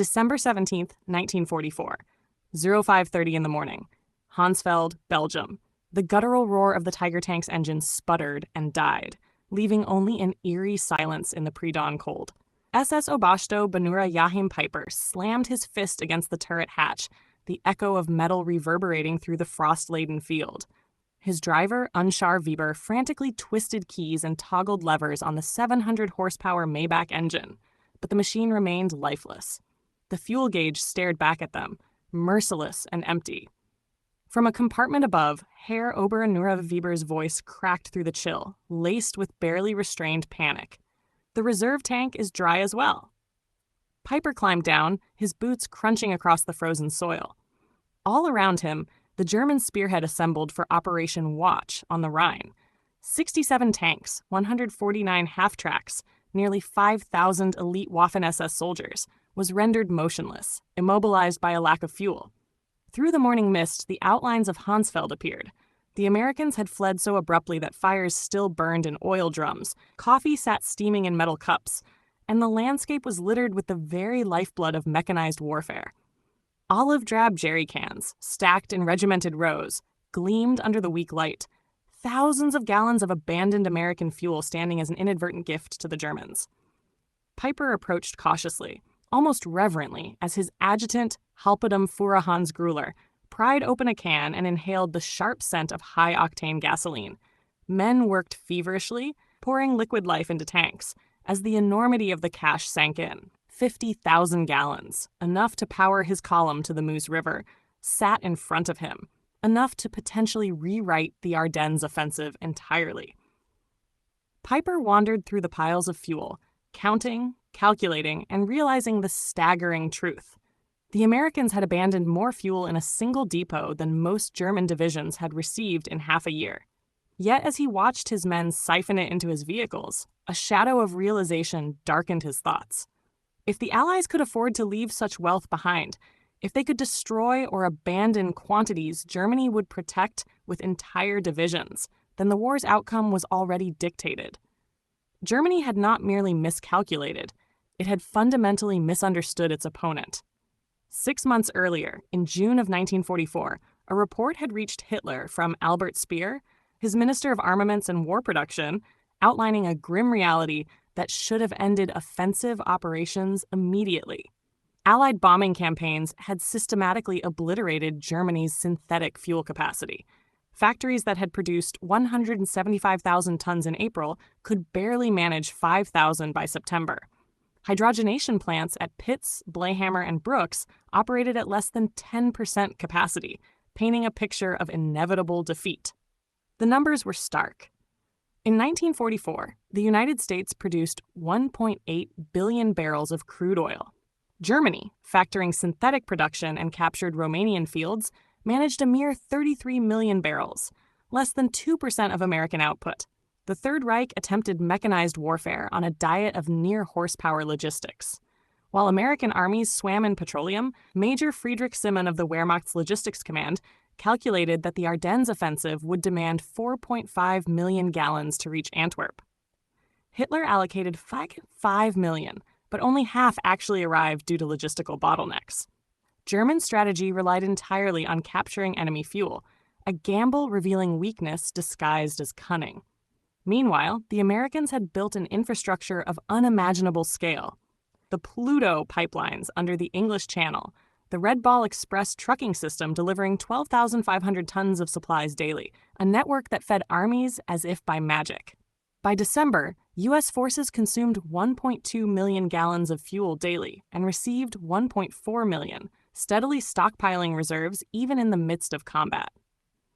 December 17th, 1944, 05:30 in the morning. Honsfeld, Belgium. The guttural roar of the Tiger tank's engine sputtered and died, leaving only an eerie silence in the pre-dawn cold. SS Obersto Benura Joachim Peiper slammed his fist against the turret hatch, the echo of metal reverberating through the frost-laden field. His driver, Unschar Weber, frantically twisted keys and toggled levers on the 700-horsepower Maybach engine, but the machine remained lifeless. The fuel gauge stared back at them, merciless and empty. From a compartment above, Herr Ober Nura Weber's voice cracked through the chill, laced with barely restrained panic. The reserve tank is dry as well. Peiper climbed down, his boots crunching across the frozen soil. All around him, the German spearhead assembled for Operation Watch on the Rhine. 67 tanks, 149 half-tracks, nearly 5,000 elite Waffen-SS soldiers, was rendered motionless, immobilized by a lack of fuel. Through the morning mist, the outlines of Honsfeld appeared. The Americans had fled so abruptly that fires still burned in oil drums, coffee sat steaming in metal cups, and the landscape was littered with the very lifeblood of mechanized warfare. Olive drab jerry cans, stacked in regimented rows, gleamed under the weak light. Thousands of gallons of abandoned American fuel standing as an inadvertent gift to the Germans. Peiper approached cautiously, almost reverently, as his adjutant, Halberdam Führer Hans Gruller, pried open a can and inhaled the sharp scent of high-octane gasoline. Men worked feverishly, pouring liquid life into tanks, as the enormity of the cache sank in. 50,000 gallons, enough to power his column to the Meuse River, sat in front of him, enough to potentially rewrite the Ardennes offensive entirely. Peiper wandered through the piles of fuel, counting, calculating, and realizing the staggering truth. The Americans had abandoned more fuel in a single depot than most German divisions had received in half a year. Yet as he watched his men siphon it into his vehicles, a shadow of realization darkened his thoughts. If the Allies could afford to leave such wealth behind, if they could destroy or abandon quantities Germany would protect with entire divisions, then the war's outcome was already dictated. Germany had not merely miscalculated, it had fundamentally misunderstood its opponent. 6 months earlier, in June of 1944, a report had reached Hitler from Albert Speer, his Minister of Armaments and War Production, outlining a grim reality that should have ended offensive operations immediately. Allied bombing campaigns had systematically obliterated Germany's synthetic fuel capacity. Factories that had produced 175,000 tons in April could barely manage 5,000 by September. Hydrogenation plants at Pitts, Bleihammer, and Brooks operated at less than 10% capacity, painting a picture of inevitable defeat. The numbers were stark. In 1944, the United States produced 1.8 billion barrels of crude oil. Germany, factoring synthetic production and captured Romanian fields, managed a mere 33 million barrels, less than 2% of American output. The Third Reich attempted mechanized warfare on a diet of near-horsepower logistics. While American armies swam in petroleum, Major Friedrich Simon of the Wehrmacht's Logistics Command calculated that the Ardennes offensive would demand 4.5 million gallons to reach Antwerp. Hitler allocated 5 million, but only half actually arrived due to logistical bottlenecks. German strategy relied entirely on capturing enemy fuel, a gamble revealing weakness disguised as cunning. Meanwhile, the Americans had built an infrastructure of unimaginable scale. The Pluto pipelines under the English Channel, the Red Ball Express trucking system delivering 12,500 tons of supplies daily, a network that fed armies as if by magic. By December, U.S. forces consumed 1.2 million gallons of fuel daily and received 1.4 million, steadily stockpiling reserves even in the midst of combat.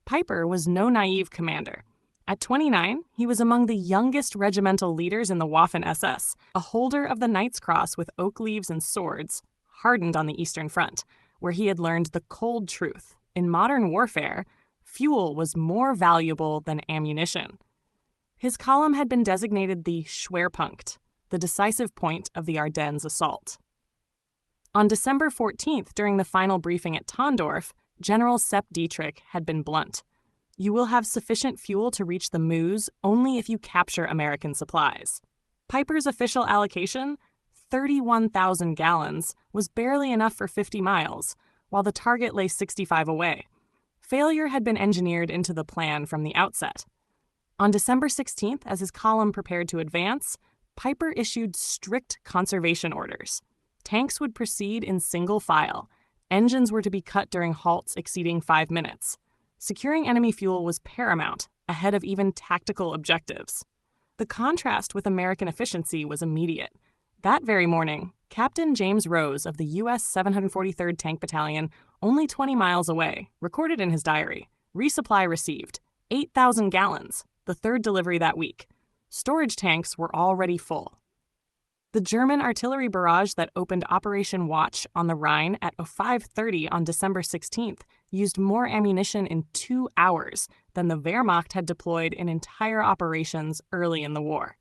Peiper was no naive commander. At 29, he was among the youngest regimental leaders in the Waffen-SS, a holder of the Knight's Cross with oak leaves and swords, hardened on the Eastern Front, where he had learned the cold truth. In modern warfare, fuel was more valuable than ammunition. His column had been designated the Schwerpunkt, the decisive point of the Ardennes assault. On December 14th, during the final briefing at Tondorf, General Sepp Dietrich had been blunt. You will have sufficient fuel to reach the Meuse only if you capture American supplies. Peiper's official allocation? 31,000 gallons was barely enough for 50 miles, while the target lay 65 away. Failure had been engineered into the plan from the outset. On December 16th, as his column prepared to advance, Peiper issued strict conservation orders. Tanks would proceed in single file. Engines were to be cut during halts exceeding 5 minutes. Securing enemy fuel was paramount, ahead of even tactical objectives. The contrast with American efficiency was immediate. That very morning, Captain James Rose of the U.S. 743rd Tank Battalion, only 20 miles away, recorded in his diary, resupply received, 8,000 gallons, the third delivery that week. Storage tanks were already full. The German artillery barrage that opened Operation Watch on the Rhine at 05:30 on December 16th used more ammunition in 2 hours than the Wehrmacht had deployed in entire operations early in the war.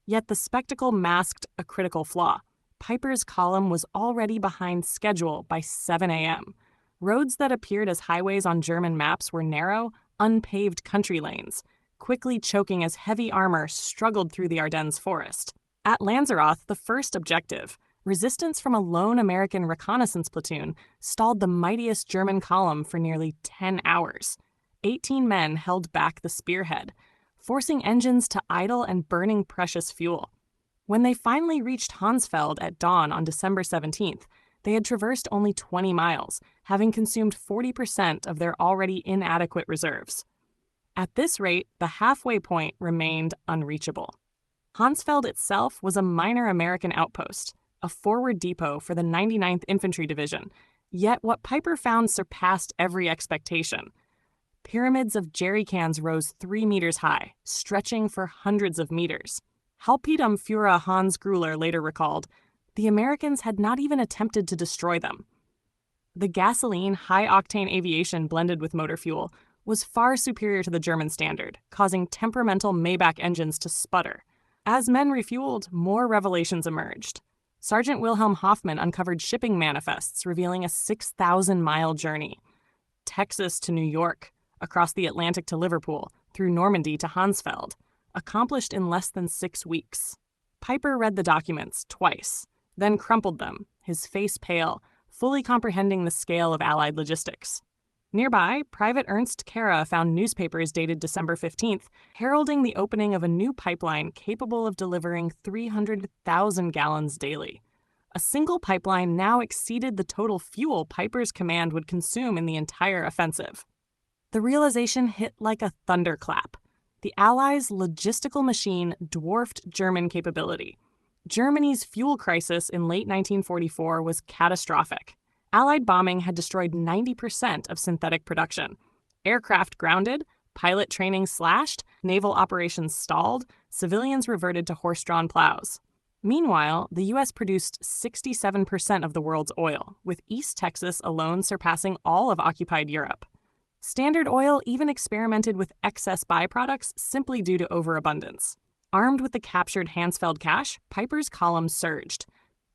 Yet the spectacle masked a critical flaw. Peiper's column was already behind schedule by 7 a.m. Roads that appeared as highways on German maps were narrow, unpaved country lanes, quickly choking as heavy armor struggled through the Ardennes forest. At Lanzarote, the first objective, resistance from a lone American reconnaissance platoon stalled the mightiest German column for nearly 10 hours. 18 men held back the spearhead, forcing engines to idle and burning precious fuel. When they finally reached Honsfeld at dawn on December 17th, they had traversed only 20 miles, having consumed 40% of their already inadequate reserves. At this rate, the halfway point remained unreachable. Honsfeld itself was a minor American outpost, a forward depot for the 99th Infantry Division, yet what Peiper found surpassed every expectation. Pyramids of jerry cans rose 3 meters high, stretching for hundreds of meters. Hauptbefehlsführer Hans Gruller later recalled, the Americans had not even attempted to destroy them. The gasoline, high-octane aviation blended with motor fuel was far superior to the German standard, causing temperamental Maybach engines to sputter. As men refueled, more revelations emerged. Sergeant Wilhelm Hoffman uncovered shipping manifests revealing a 6,000-mile journey. Texas to New York, across the Atlantic to Liverpool, through Normandy to Honsfeld, accomplished in less than 6 weeks. Peiper read the documents twice, then crumpled them, his face pale, fully comprehending the scale of Allied logistics. Nearby, Private Ernst Kara found newspapers dated December 15th, heralding the opening of a new pipeline capable of delivering 300,000 gallons daily. A single pipeline now exceeded the total fuel Peiper's command would consume in the entire offensive. The realization hit like a thunderclap. The Allies' logistical machine dwarfed German capability. Germany's fuel crisis in late 1944 was catastrophic. Allied bombing had destroyed 90% of synthetic production. Aircraft grounded, pilot training slashed, naval operations stalled, civilians reverted to horse-drawn plows. Meanwhile, the U.S. produced 67% of the world's oil, with East Texas alone surpassing all of occupied Europe. Standard Oil even experimented with excess byproducts simply due to overabundance. Armed with the captured Honsfeld cache, Peiper's column surged.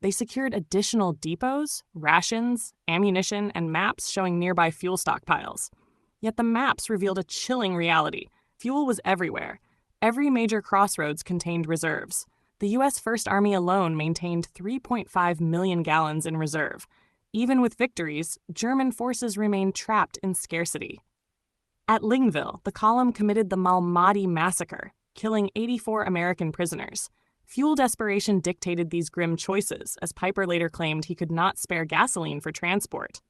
They secured additional depots, rations, ammunition, and maps showing nearby fuel stockpiles. Yet the maps revealed a chilling reality. Fuel was everywhere. Every major crossroads contained reserves. The U.S. First Army alone maintained 3.5 million gallons in reserve. Even with victories, German forces remained trapped in scarcity. At Lingville, the column committed the Malmedy massacre, killing 84 American prisoners. Fuel desperation dictated these grim choices, as Peiper later claimed he could not spare gasoline for transport.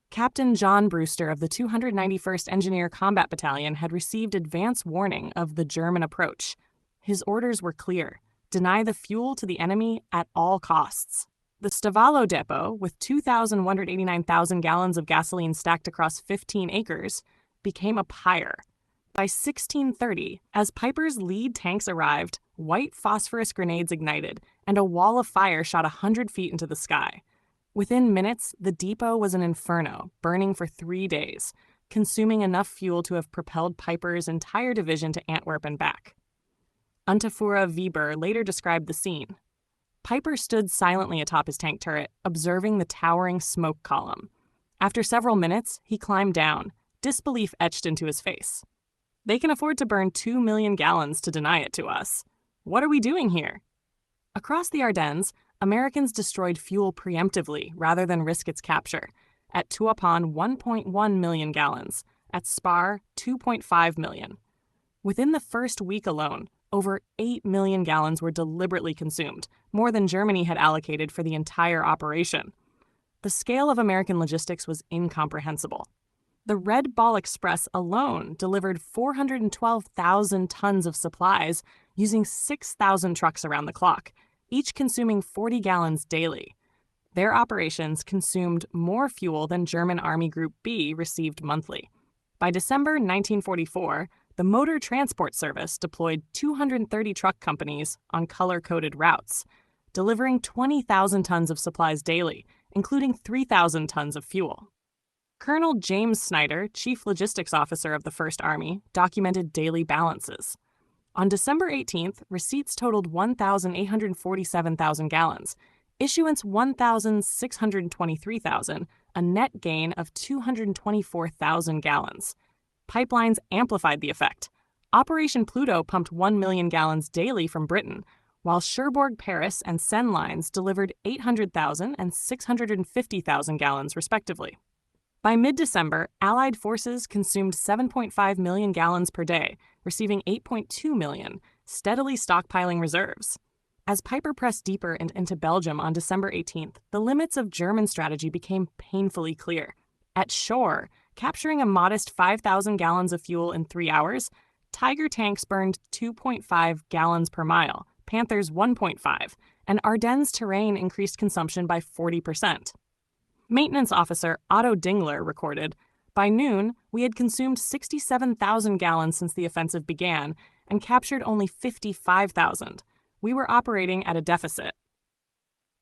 Captain John Brewster of the 291st Engineer Combat Battalion had received advance warning of the German approach. His orders were clear: deny the fuel to the enemy at all costs. The Stavalo depot, with 2,189,000 gallons of gasoline stacked across 15 acres, became a pyre. By 1630, as Peiper's lead tanks arrived, white phosphorus grenades ignited, and a wall of fire shot 100 feet into the sky. Within minutes, the depot was an inferno, burning for 3 days, consuming enough fuel to have propelled Peiper's entire division to Antwerp and back. Unterführer Weber later described the scene. Peiper stood silently atop his tank turret, observing the towering smoke column. After several minutes, he climbed down, disbelief etched into his face. They can afford to burn 2 million gallons to deny it to us. What are we doing here? Across the Ardennes, Americans destroyed fuel preemptively rather than risk its capture. At Tuapan, 1.1 million gallons. At Spar, 2.5 million. Within the first week alone, over 8 million gallons were deliberately consumed, more than Germany had allocated for the entire operation. The scale of American logistics was incomprehensible. The Red Ball Express alone delivered 412,000 tons of supplies using 6,000 trucks around the clock, each consuming 40 gallons daily. Their operations consumed more fuel than German Army Group B received monthly. By December 1944, the Motor Transport Service deployed 230 truck companies on color-coded routes, delivering 20,000 tons of supplies daily, including 3,000 tons of fuel. Colonel James Snyder, Chief Logistics Officer of the First Army, documented daily balances. On December 18th, receipts totaled 1,847,000 gallons, issuance 1,623,000, a net gain of 224,000 gallons. Pipelines amplified the effect. Operation Pluto pumped 1 million gallons daily from Britain, while Cherbourg, Paris, and Seine lines delivered 800,000 and 650,000 gallons, respectively. By mid-December, Allied forces consumed 7.5 million gallons per day, receiving 8.2 million, steadily stockpiling reserves. As Peiper pressed deeper and into Belgium on December 18th, the limits of German strategy became painfully clear. At shore, capturing a modest 5,000 gallons of fuel in 3 hours, Tiger tanks burned 2.5 gallons per mile, Panthers 1.5, and Ardennes terrain increased consumption by 40%. Maintenance officer Otto Dingler recorded, "By noon, we had consumed 67,000 gallons since the offensive began and captured only 55,000. We were operating at a deficit."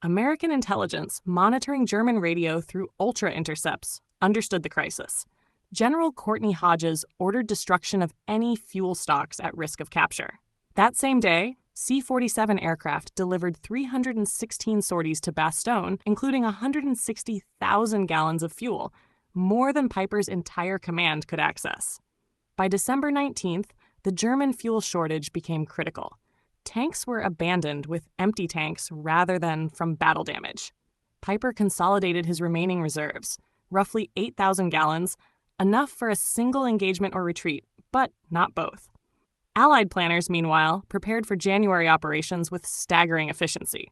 American intelligence, monitoring German radio through ultra-intercepts, understood the crisis. General Courtney Hodges ordered destruction of any fuel stocks at risk of capture. That same day, C-47 aircraft delivered 316 sorties to Bastogne, including 160,000 gallons of fuel, more than Peiper's entire command could access. By December 19th, the German fuel shortage became critical. Tanks were abandoned with empty tanks rather than from battle damage. Peiper consolidated his remaining reserves, roughly 8,000 gallons, enough for a single engagement or retreat, but not both. Allied planners, meanwhile, prepared for January operations with staggering efficiency.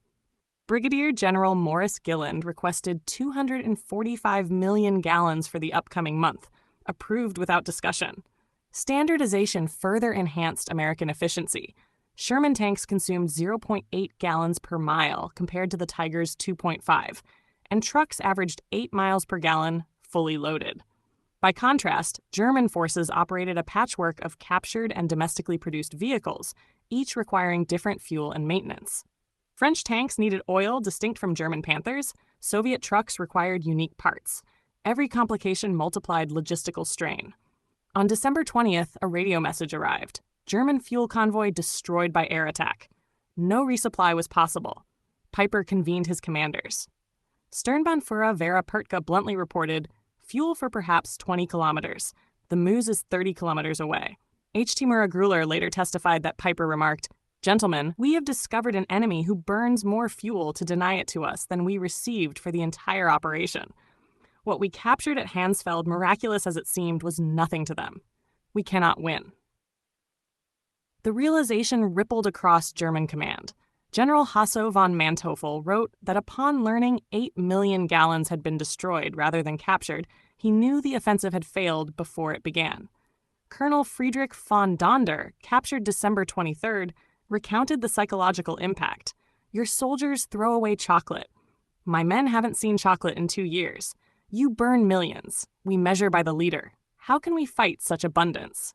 Brigadier General Morris Gilland requested 245 million gallons for the upcoming month, approved without discussion. Standardization further enhanced American efficiency. Sherman tanks consumed 0.8 gallons per mile compared to the Tiger's 2.5, and trucks averaged 8 miles per gallon, fully loaded. By contrast, German forces operated a patchwork of captured and domestically produced vehicles, each requiring different fuel and maintenance. French tanks needed oil distinct from German Panthers. Soviet trucks required unique parts. Every complication multiplied logistical strain. On December 20th, a radio message arrived. German fuel convoy destroyed by air attack. No resupply was possible. Peiper convened his commanders. Sturmbannführer Vera Pertka bluntly reported, "Fuel for perhaps 20 kilometers. The Meuse is 30 kilometers away." H.T. Murat-Gruller later testified that Peiper remarked, "Gentlemen, we have discovered an enemy who burns more fuel to deny it to us than we received for the entire operation. What we captured at Honsfeld, miraculous as it seemed, was nothing to them. We cannot win." The realization rippled across German command. General Hasso von Manteuffel wrote that upon learning 8 million gallons had been destroyed rather than captured, he knew the offensive had failed before it began. Colonel Friedrich von Donder, captured December 23rd, recounted the psychological impact. "Your soldiers throw away chocolate. My men haven't seen chocolate in 2 years. You burn millions. We measure by the liter. How can we fight such abundance?"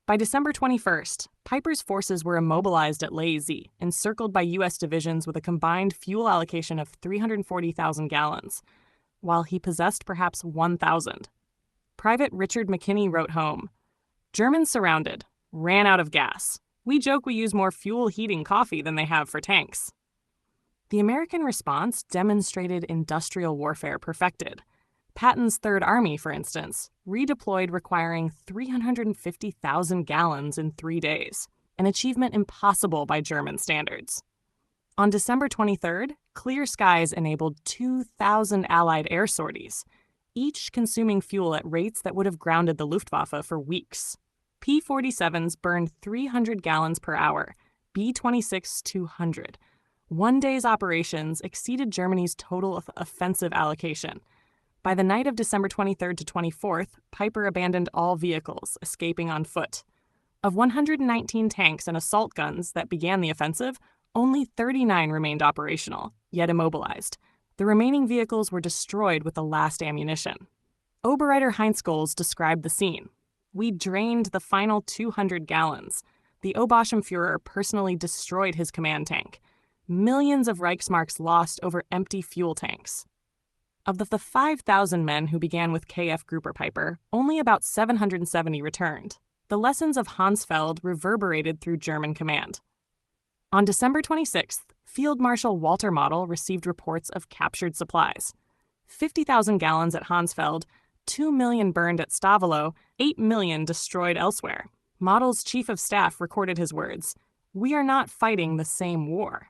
By December 21st, Peiper's forces were immobilized at Lazy, encircled by U.S. divisions with a combined fuel allocation of 340,000 gallons, while he possessed perhaps 1,000. Private Richard McKinney wrote home, "Germans surrounded, ran out of gas. We joke we use more fuel heating coffee than they have for tanks." The American response demonstrated industrial warfare perfected. Patton's Third Army, for instance, redeployed requiring 350,000 gallons in 3 days, an achievement impossible by German standards. On December 23rd, clear skies enabled 2,000 Allied air sorties, each consuming fuel at rates that would have grounded the Luftwaffe for weeks. P-47s burned 300 gallons per hour, B-26 200. One day's operations exceeded Germany's total offensive allocation. By the night of December 23rd to 24th, Peiper abandoned all vehicles, escaping on foot. Of 119 tanks and assault guns that began the offensive, only 39 remained operational, yet immobilized. The remaining vehicles were destroyed with the last ammunition. Oberreiter Heinzgols described the scene. "We drained the final 200 gallons. The Oberscharführer personally destroyed his command tank. Millions of Reichsmarks lost over empty fuel tanks." Of the 5,000 men who began with Kampfgruppe Peiper, only about 770 returned. The lessons of Honsfeld reverberated through German command. On December 26th, Field Marshal Walter Model received reports of captured supplies. 50,000 gallons at Honsfeld, 2 million burned at Stavelo, 8 million destroyed elsewhere. Model's chief of staff recorded his words, "We are not fighting the same war."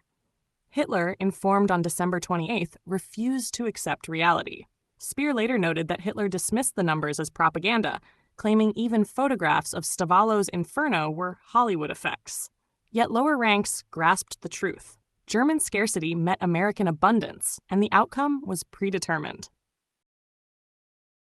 Hitler, informed on December 28th, refused to accept reality. Speer later noted that Hitler dismissed the numbers as propaganda, claiming even photographs of Stavalo's inferno were Hollywood effects. Yet lower ranks grasped the truth. German scarcity met American abundance, and the outcome was predetermined.